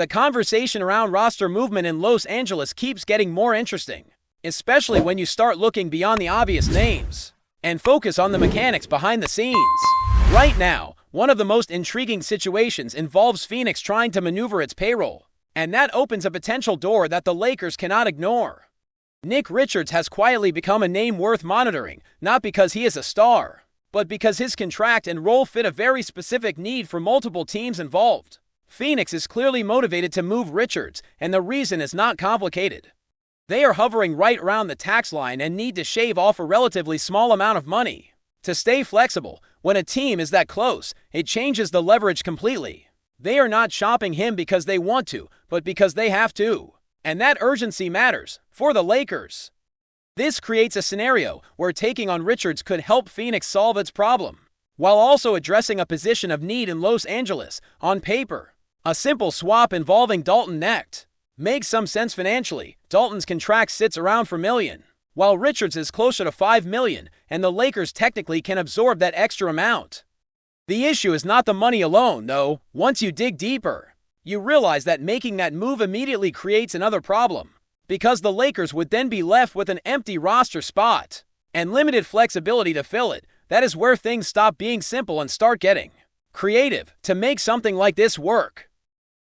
The conversation around roster movement in Los Angeles keeps getting more interesting, especially when you start looking beyond the obvious names and focus on the mechanics behind the scenes. Right now, one of the most intriguing situations involves Phoenix trying to maneuver its payroll, and that opens a potential door that the Lakers cannot ignore. Nick Richards has quietly become a name worth monitoring, not because he is a star, but because his contract and role fit a very specific need for multiple teams involved. Phoenix is clearly motivated to move Richards, and the reason is not complicated. They are hovering right around the tax line and need to shave off a relatively small amount of money. To stay flexible, when a team is that close, it changes the leverage completely. They are not shopping him because they want to, but because they have to. And that urgency matters for the Lakers. This creates a scenario where taking on Richards could help Phoenix solve its problem, while also addressing a position of need in Los Angeles. On paper, a simple swap involving Dalton Knecht makes some sense financially. Dalton's contract sits around $4 million, while Richards is closer to $5 million, and the Lakers technically can absorb that extra amount. The issue is not the money alone, though. Once you dig deeper, you realize that making that move immediately creates another problem, because the Lakers would then be left with an empty roster spot and limited flexibility to fill it. That is where things stop being simple and start getting creative. To make something like this work,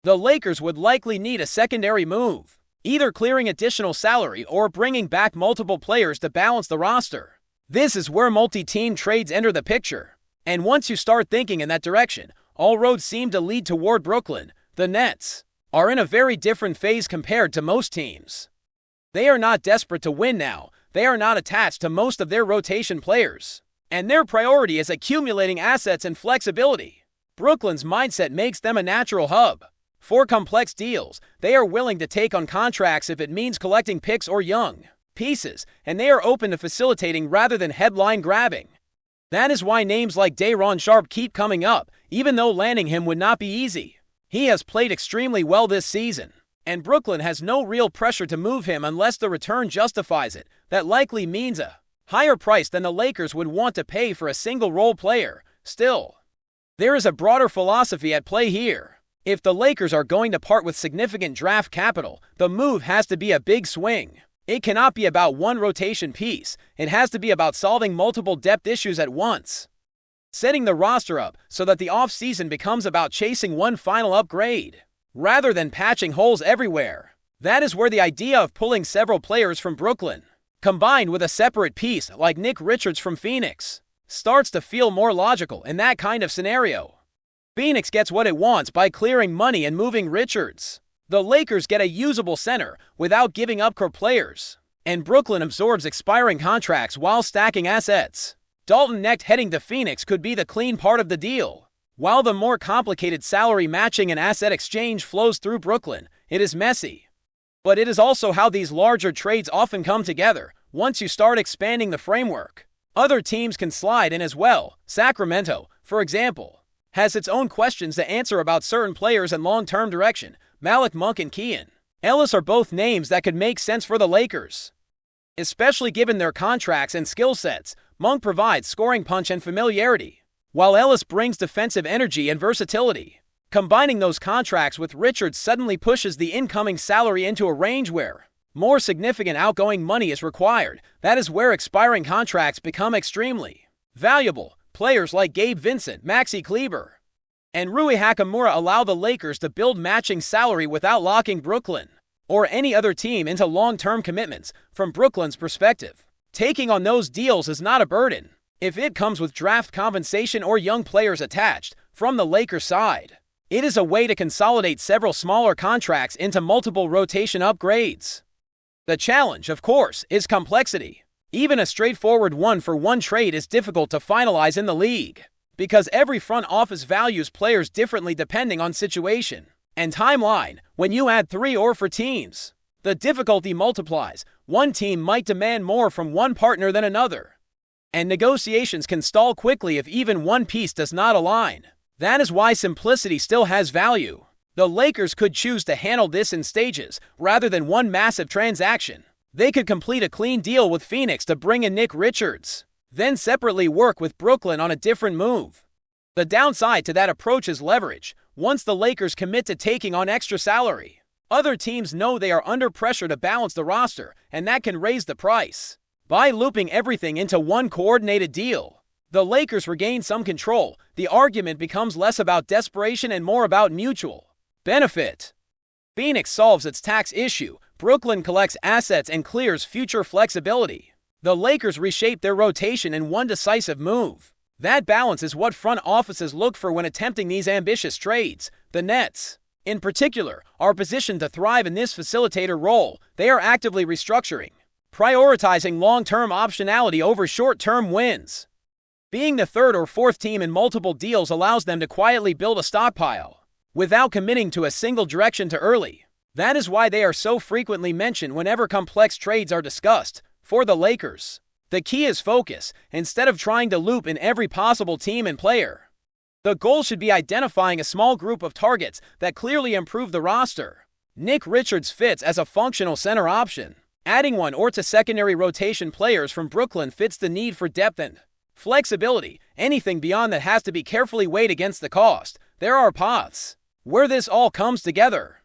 the Lakers would likely need a secondary move, either clearing additional salary or bringing back multiple players to balance the roster. This is where multi-team trades enter the picture, and once you start thinking in that direction, all roads seem to lead toward Brooklyn. The Nets are in a very different phase compared to most teams. They are not desperate to win now. They are not attached to most of their rotation players, and their priority is accumulating assets and flexibility. Brooklyn's mindset makes them a natural hub for complex deals. They are willing to take on contracts if it means collecting picks or young pieces, and they are open to facilitating rather than headline grabbing. That is why names like Day'Ron Sharpe keep coming up, even though landing him would not be easy. He has played extremely well this season, and Brooklyn has no real pressure to move him unless the return justifies it. That likely means a higher price than the Lakers would want to pay for a single role player. Still, there is a broader philosophy at play here. If the Lakers are going to part with significant draft capital, the move has to be a big swing. It cannot be about one rotation piece. It has to be about solving multiple depth issues at once, setting the roster up so that the offseason becomes about chasing one final upgrade, rather than patching holes everywhere. That is where the idea of pulling several players from Brooklyn, combined with a separate piece like Nick Richards from Phoenix, starts to feel more logical in that kind of scenario. Phoenix gets what it wants by clearing money and moving Richards. The Lakers get a usable center without giving up core players, and Brooklyn absorbs expiring contracts while stacking assets. Dalton Knecht heading to Phoenix could be the clean part of the deal, while the more complicated salary matching and asset exchange flows through Brooklyn. It is messy, but it is also how these larger trades often come together. Once you start expanding the framework, other teams can slide in as well. Sacramento, for example, has its own questions to answer about certain players and long-term direction. Malik Monk and Keon Ellis are both names that could make sense for the Lakers, especially given their contracts and skill sets. Monk provides scoring punch and familiarity, while Ellis brings defensive energy and versatility. Combining those contracts with Richards suddenly pushes the incoming salary into a range where more significant outgoing money is required. That is where expiring contracts become extremely valuable. Players like Gabe Vincent, Maxi Kleber, and Rui Hachimura allow the Lakers to build matching salary without locking Brooklyn or any other team into long-term commitments. From Brooklyn's perspective, taking on those deals is not a burden if it comes with draft compensation or young players attached. From the Lakers side, it is a way to consolidate several smaller contracts into multiple rotation upgrades. The challenge, of course, is complexity. Even a straightforward one-for-one trade is difficult to finalize in the league, because every front office values players differently depending on situation and timeline. When you add 3 or 4 teams, the difficulty multiplies. One team might demand more from one partner than another, and negotiations can stall quickly if even one piece does not align. That is why simplicity still has value. The Lakers could choose to handle this in stages rather than one massive transaction. They could complete a clean deal with Phoenix to bring in Nick Richards, then separately work with Brooklyn on a different move. The downside to that approach is leverage. once the Lakers commit to taking on extra salary. Other teams know they are under pressure to balance the roster, and that can raise the price. By looping everything into one coordinated deal, the Lakers regain some control. The argument becomes less about desperation and more about mutual benefit. Phoenix solves its tax issue. Brooklyn collects assets and clears future flexibility. The Lakers reshape their rotation in one decisive move. That balance is what front offices look for when attempting these ambitious trades. The Nets, in particular, are positioned to thrive in this facilitator role. They are actively restructuring, prioritizing long-term optionality over short-term wins. Being the third or fourth team in multiple deals allows them to quietly build a stockpile without committing to a single direction too early. That is why they are so frequently mentioned whenever complex trades are discussed. For the Lakers, the key is focus. Instead of trying to loop in every possible team and player, the goal should be identifying a small group of targets that clearly improve the roster. Nick Richards fits as a functional center option. Adding one or two secondary rotation players from Brooklyn fits the need for depth and flexibility. Anything beyond that has to be carefully weighed against the cost. There are paths where this all comes together,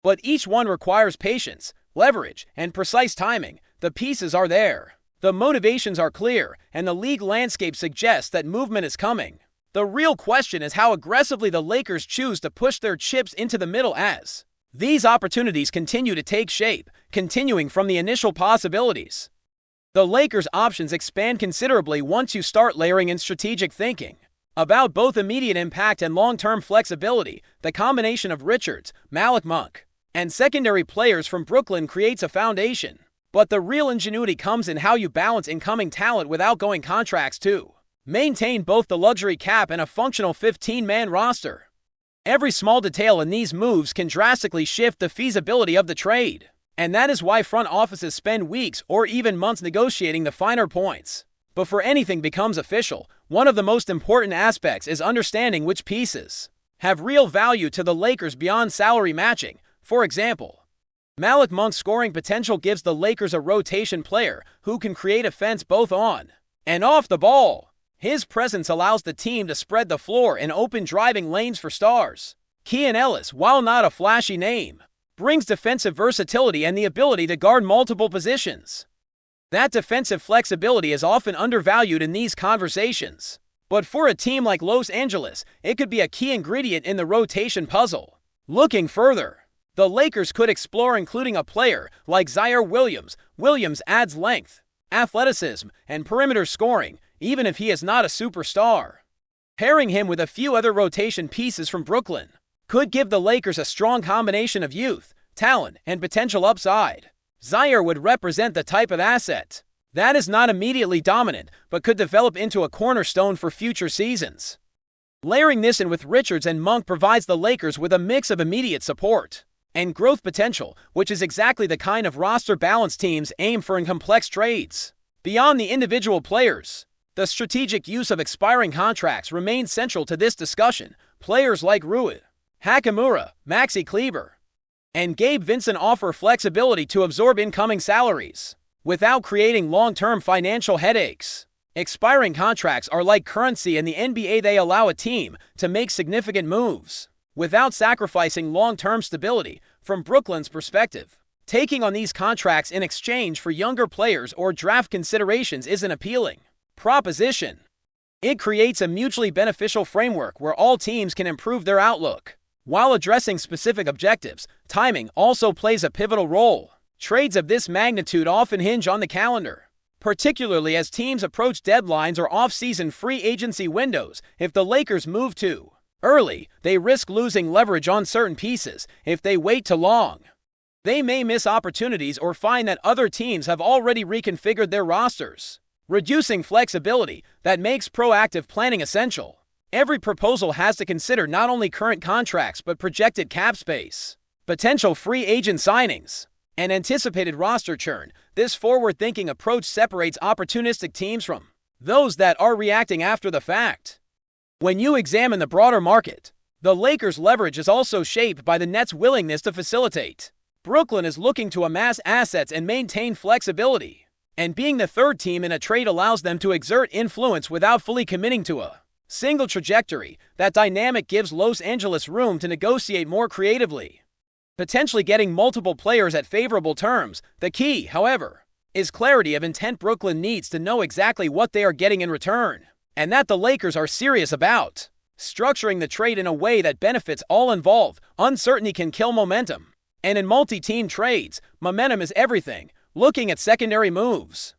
but each one requires patience, leverage, and precise timing. The pieces are there, the motivations are clear, and the league landscape suggests that movement is coming. The real question is how aggressively the Lakers choose to push their chips into the middle as these opportunities continue to take shape, continuing from the initial possibilities. The Lakers' options expand considerably once you start layering in strategic thinking about both immediate impact and long-term flexibility. The combination of Richards, Malik Monk, and secondary players from Brooklyn creates a foundation. But the real ingenuity comes in how you balance incoming talent without going contracts to maintain both the luxury cap and a functional 15-man roster. Every small detail in these moves can drastically shift the feasibility of the trade, and that is why front offices spend weeks or even months negotiating the finer points. Before anything becomes official, one of the most important aspects is understanding which pieces have real value to the Lakers beyond salary matching. For example, Malik Monk's scoring potential gives the Lakers a rotation player who can create offense both on and off the ball. His presence allows the team to spread the floor and open driving lanes for stars. Keon Ellis, while not a flashy name, brings defensive versatility and the ability to guard multiple positions. That defensive flexibility is often undervalued in these conversations, but for a team like Los Angeles, it could be a key ingredient in the rotation puzzle. Looking further, the Lakers could explore including a player like Zaire Williams. Williams adds length, athleticism, and perimeter scoring, even if he is not a superstar. Pairing him with a few other rotation pieces from Brooklyn could give the Lakers a strong combination of youth, talent, and potential upside. Zaire would represent the type of asset that is not immediately dominant, but could develop into a cornerstone for future seasons. Layering this in with Richards and Monk provides the Lakers with a mix of immediate support and growth potential, which is exactly the kind of roster balance teams aim for in complex trades. Beyond the individual players, the strategic use of expiring contracts remains central to this discussion. Players like Rui Hachimura, Maxi Kleber, and Gabe Vincent offer flexibility to absorb incoming salaries without creating long-term financial headaches. Expiring contracts are like currency in the NBA. They allow a team to make significant moves without sacrificing long-term stability. From Brooklyn's perspective, taking on these contracts in exchange for younger players or draft considerations is an appealing proposition. It creates a mutually beneficial framework where all teams can improve their outlook while addressing specific objectives. Timing also plays a pivotal role. Trades of this magnitude often hinge on the calendar, particularly as teams approach deadlines or off-season free agency windows. If the Lakers move too early, they risk losing leverage on certain pieces. If they wait too long, they may miss opportunities or find that other teams have already reconfigured their rosters, reducing flexibility. That makes proactive planning essential. Every proposal has to consider not only current contracts but projected cap space, potential free agent signings, and anticipated roster churn. This forward-thinking approach separates opportunistic teams from those that are reacting after the fact. When you examine the broader market, the Lakers' leverage is also shaped by the Nets' willingness to facilitate. Brooklyn is looking to amass assets and maintain flexibility, and being the third team in a trade allows them to exert influence without fully committing to a single trajectory. That dynamic gives Los Angeles room to negotiate more creatively, potentially getting multiple players at favorable terms. The key, however, is clarity of intent. Brooklyn needs to know exactly what they are getting in return, and that the Lakers are serious about structuring the trade in a way that benefits all involved. Uncertainty can kill momentum, and in multi-team trades, momentum is everything. Looking at secondary moves,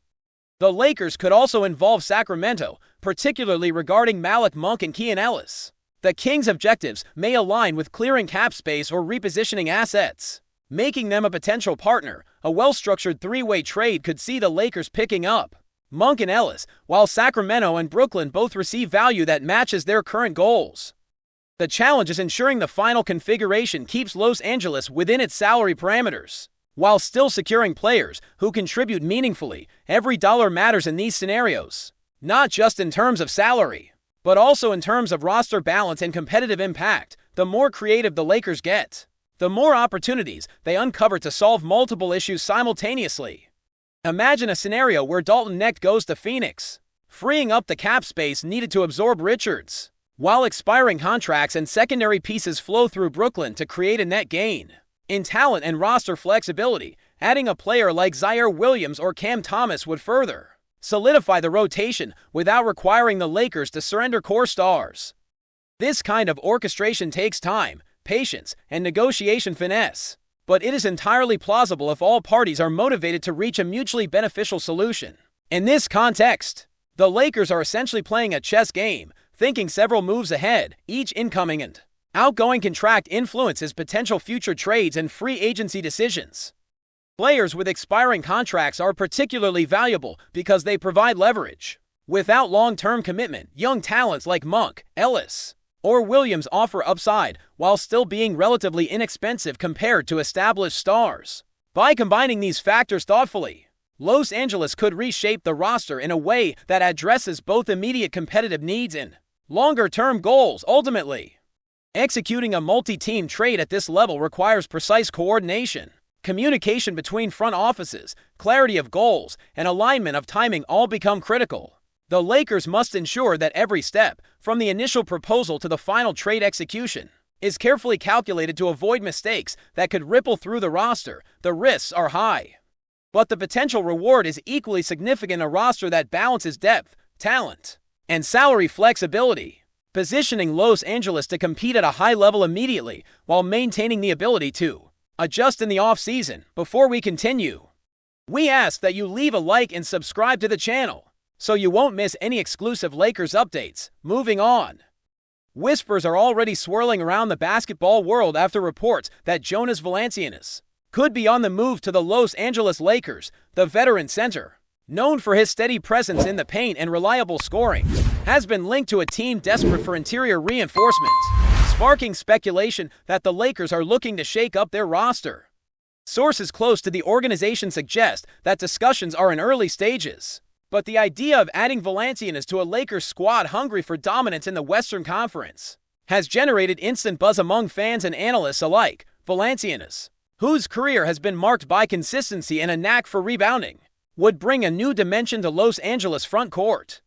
the Lakers could also involve Sacramento, particularly regarding Malik Monk and Keon Ellis. The Kings' objectives may align with clearing cap space or repositioning assets, making them a potential partner. A well-structured three-way trade could see the Lakers picking up Monk and Ellis, while Sacramento and Brooklyn both receive value that matches their current goals. The challenge is ensuring the final configuration keeps Los Angeles within its salary parameters, while still securing players who contribute meaningfully. Every dollar matters in these scenarios, not just in terms of salary, but also in terms of roster balance and competitive impact. The more creative the Lakers get, the more opportunities they uncover to solve multiple issues simultaneously. Imagine a scenario where Dalton Knecht goes to Phoenix, freeing up the cap space needed to absorb Richards, while expiring contracts and secondary pieces flow through Brooklyn to create a net gain in talent and roster flexibility. Adding a player like Zaire Williams or Cam Thomas would further solidify the rotation without requiring the Lakers to surrender core stars. This kind of orchestration takes time, patience, and negotiation finesse, but it is entirely plausible if all parties are motivated to reach a mutually beneficial solution. In this context, the Lakers are essentially playing a chess game, thinking several moves ahead. Each incoming and outgoing contract influences potential future trades and free agency decisions. Players with expiring contracts are particularly valuable because they provide leverage. Without long-term commitment, young talents like Monk, Ellis, or Williams offer upside while still being relatively inexpensive compared to established stars. By combining these factors thoughtfully, Los Angeles could reshape the roster in a way that addresses both immediate competitive needs and longer-term goals. Ultimately, executing a multi-team trade at this level requires precise coordination. Communication between front offices, clarity of goals, and alignment of timing all become critical. The Lakers must ensure that every step, from the initial proposal to the final trade execution, is carefully calculated to avoid mistakes that could ripple through the roster. The risks are high, but the potential reward is equally significant. A roster that balances depth, talent, and salary flexibility, positioning Los Angeles to compete at a high level immediately while maintaining the ability to adjust in the off-season. Before we continue, we ask that you leave a like and subscribe to the channel so you won't miss any exclusive Lakers updates. Moving on. Whispers are already swirling around the basketball world after reports that Jonas Valanciunas could be on the move to the Los Angeles Lakers. The veteran center, known for his steady presence in the paint and reliable scoring, has been linked to a team desperate for interior reinforcement, sparking speculation that the Lakers are looking to shake up their roster. Sources close to the organization suggest that discussions are in early stages, but the idea of adding Valanciunas to a Lakers squad hungry for dominance in the Western Conference has generated instant buzz among fans and analysts alike. Valanciunas, whose career has been marked by consistency and a knack for rebounding, would bring a new dimension to Los Angeles front court.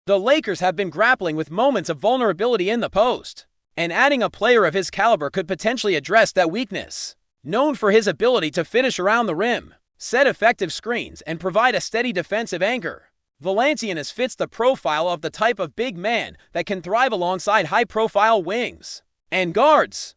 The Lakers have been grappling with moments of vulnerability in the post, and adding a player of his caliber could potentially address that weakness. Known for his ability to finish around the rim, set effective screens, and provide a steady defensive anchor, Valanciunas fits the profile of the type of big man that can thrive alongside high-profile wings and guards.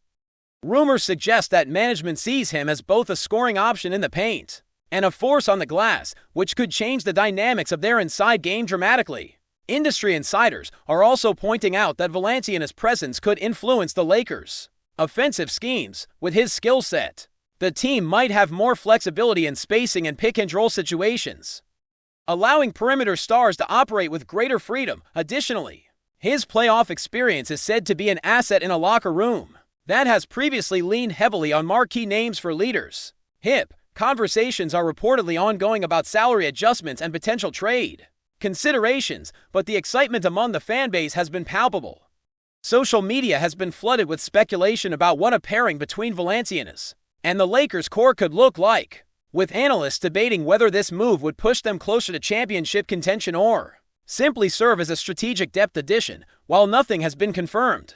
Rumors suggest that management sees him as both a scoring option in the paint and a force on the glass, which could change the dynamics of their inside game dramatically. Industry insiders are also pointing out that Valanciunas' presence could influence the Lakers' offensive schemes. With his skill set, the team might have more flexibility in spacing and pick-and-roll situations, allowing perimeter stars to operate with greater freedom. Additionally, his playoff experience is said to be an asset in a locker room that has previously leaned heavily on marquee names for leaders. Conversations are reportedly ongoing about salary adjustments and potential trade considerations, but the excitement among the fanbase has been palpable. Social media has been flooded with speculation about what a pairing between Valanciunas and the Lakers core could look like, with analysts debating whether this move would push them closer to championship contention or simply serve as a strategic depth addition while nothing has been confirmed.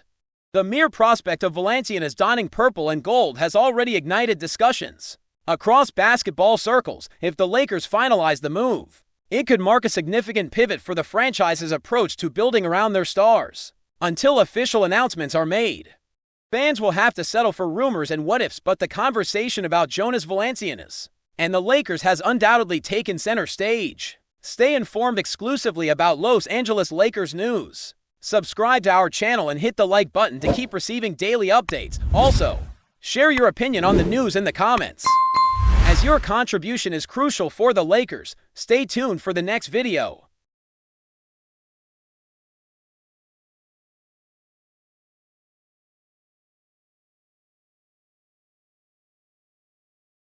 The mere prospect of Valanciunas donning purple and gold has already ignited discussions across basketball circles. If the Lakers finalize the move, it could mark a significant pivot for the franchise's approach to building around their stars. Until official announcements are made, fans will have to settle for rumors and what-ifs, but the conversation about Jonas Valanciunas and the Lakers has undoubtedly taken center stage. Stay informed exclusively about Los Angeles Lakers news. Subscribe to our channel and hit the like button to keep receiving daily updates. Also, share your opinion on the news in the comments, as your contribution is crucial for the Lakers. Stay tuned for the next video.